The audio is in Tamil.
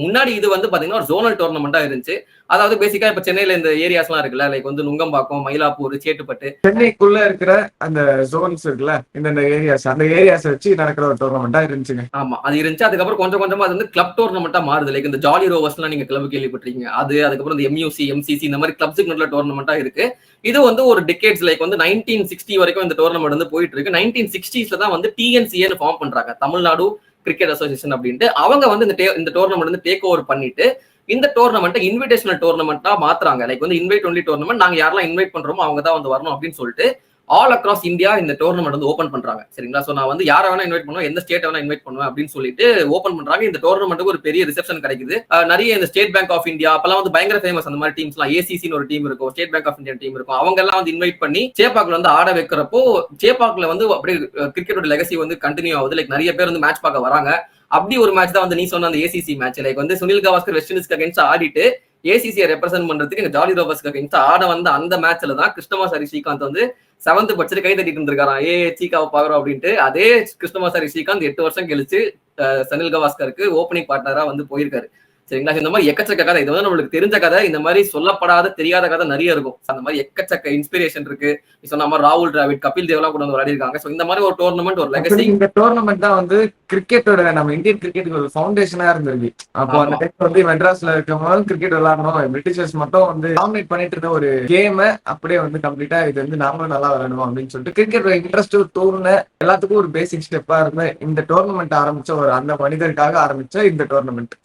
முன்னாடி இது வந்து பாத்தீங்கன்னா ஒரு ஜோனல் டோர்னமெண்டா இருந்துச்சு. அதாவது பேசிக்கா இப்ப சென்னையில இந்த ஏரியாஸ்லாம் இருக்குல்ல, லைக் வந்து நுங்கம்பாக்கம், மயிலாப்பூர், சேட்டுப்பட்டு, சென்னைக்குள்ள இருக்கிற அந்த ஜோன்ஸ் இருக்குல்ல, இந்த ஏரியாஸ், அந்த ஏரியாஸ் வச்சு நடக்கிற ஒரு டோர்னமெண்டா இருந்துச்சுங்க. ஆமா அது இருந்துச்சு. அதுக்கப்புறம் கொஞ்சம் கொஞ்சமா அது வந்து கிளப் டோர்னமெண்டா மாறுது. லைக் இந்த ஜாலி ரோவர்ஸ்லாம் நீங்க கிளப் கேள்விப்பட்டிருக்கீங்க. அதுக்கப்புறம் இந்த எம்யூசி, எம்சிசி இந்த மாதிரி கிளப்ஸுக்கு நடுவுல டோர்னமெண்டா இருக்கு. இது வந்து ஒரு டிகேட்ஸ் லைக் வந்து 1960 வரைக்கும் இந்த டோர்னமெண்ட் வந்து போயிட்டு இருக்கு. 1960ஸ்ல தான் வந்து டிஎன்சிஏன்னு ஃபார்ம் பண்றாங்க, தமிழ்நாடு கிரிக்கெட் அசோசியேஷன் அப்படின்ட்டு. அவங்க வந்து இந்த டோர்னமெண்ட் வந்து டேக் ஓவர் பண்ணிட்டு இந்த டோர்னமெண்ட் இன்விடேஷனல் டோர்னமெண்டா மாத்துறாங்க. லைக் வந்து இன்வைட் ஒன்லி டோர்னமெண்ட், நாங்க யாரெல்லாம் இன்வைட் பண்றோமோ அவங்க தான் வந்து வரணும் அப்படின்னு சொல்லிட்டு ஆல் அக்ராஸ் இந்தியா இந்த டோர்னமெண்ட் வந்து ஓபன் பண்றாங்க. சரிங்களா? சோ நான் வந்து யாரை வேணா இன்வைட் பண்ணுவேன், எந்த ஸ்டேட் வேணா இன்வைட் பண்ணுவேன் அப்படின்னு சொல்லிட்டு ஓபன் பண்றாங்க. இந்த டோர்னமெண்ட்டுக்கு ஒரு பெரிய ரிசப்ஷன் கிடைக்குது. நிறைய இந்த ஸ்டேட் பேங்க் ஆஃப் இந்தியா அப்பெல்லாம் வந்து பயங்கர ஃபேமஸ். அந்த மாதிரி டீம்ஸ்லாம் ஏசிசின்னு ஒரு டீம் இருக்கும், State Bank of India team இருக்கும். அவங்க எல்லாம் வந்து இன்வைட் பண்ணி சேப்பாக்ல வந்து ஆட வைக்கிறப்போ சேப்பாக்ல வந்து அப்படியே கிரிக்கெட்டோட லெகசி வந்து கண்டினியூ ஆகுது. லைக் நிறைய பேர் வந்து மேட்ச் பார்க்க வராங்க. அப்படி ஒரு மேட்ச் தான் வந்து நீ சொன்ன அந்த ஏசிசி மேட்ச். லைக் வந்து சுனில் கவாஸ்கர் வெஸ்ட் இண்டீஸ்க்கு அகைன்ஸ்ட் ஆடிட்டு ஏசிசியை ரெப்ரசென்ட் பண்றதுக்கு எங்க ஜாலி ரோவர்ஸ்க்கு அகைன்ஸ்ட் ஆட வந்த அந்த மேட்ச்ல தான் கிருஷ்ணமாசாரி ஸ்ரீகாந்த் வந்து 7th படிச்சுட்டு கை தட்டிட்டு இருந்திருக்காராம், சீக்காவை பாக்குறோம் அப்படின்ட்டு. அதே கிருஷ்ணமாசாரி ஸ்ரீகாந்த் 8 வருஷம் கழிச்சு சுனில் கவாஸ்கருக்கு ஓப்பனிங் பார்ட்னரா வந்து போயிருக்காரு. சரிங்களா? இந்த மாதிரி எக்கச்சக்க கதை, இது வந்து நம்மளுக்கு தெரிஞ்ச கதை, இந்த மாதிரி சொல்லப்படாத தெரியாத கதை நிறைய இருக்கும். அந்த மாதிரி எக்கச்சக்க இன்ஸ்பிரேஷன் இருக்கு. சொன்ன மாதிரி ராகுல் டிராவிட், கபில் தேவ் எல்லாம் கூட வந்து விளையாடி இருக்காங்க. சோ இந்த மாதிரி ஒரு டோர்னமெண்ட், ஒரு லெகசி. இந்த டோர்னமெண்ட் தான் வந்து கிரிக்கெட்டோட, நம்ம இந்தியன் கிரிக்கெட்டுக்கு ஒரு ஃபவுண்டேஷனா இருந்திருக்கு. அப்போ அந்த டைம் வந்து மெட்ராஸ்ல இருக்கவங்க கிரிக்கெட் விளையாடணும், பிரிட்டிஷர்ஸ் மட்டும் வந்து டாமினேட் பண்ணிட்டு இருந்த ஒரு கேம் அப்படியே வந்து கம்ப்ளீட்டா இது வந்து நாமளும் நல்லா விளையாடணும் அப்படின்னு சொல்லிட்டு கிரிக்கெட் இன்ட்ரெஸ்ட் தோணுன எல்லாத்துக்கும் ஒரு பேசிக் ஸ்டெப்பா இருந்த இந்த டோர்னமெண்ட் ஆரம்பிச்ச ஒரு அந்த மனிதருக்காக ஆரம்பிச்ச இந்த டோர்னமெண்ட்.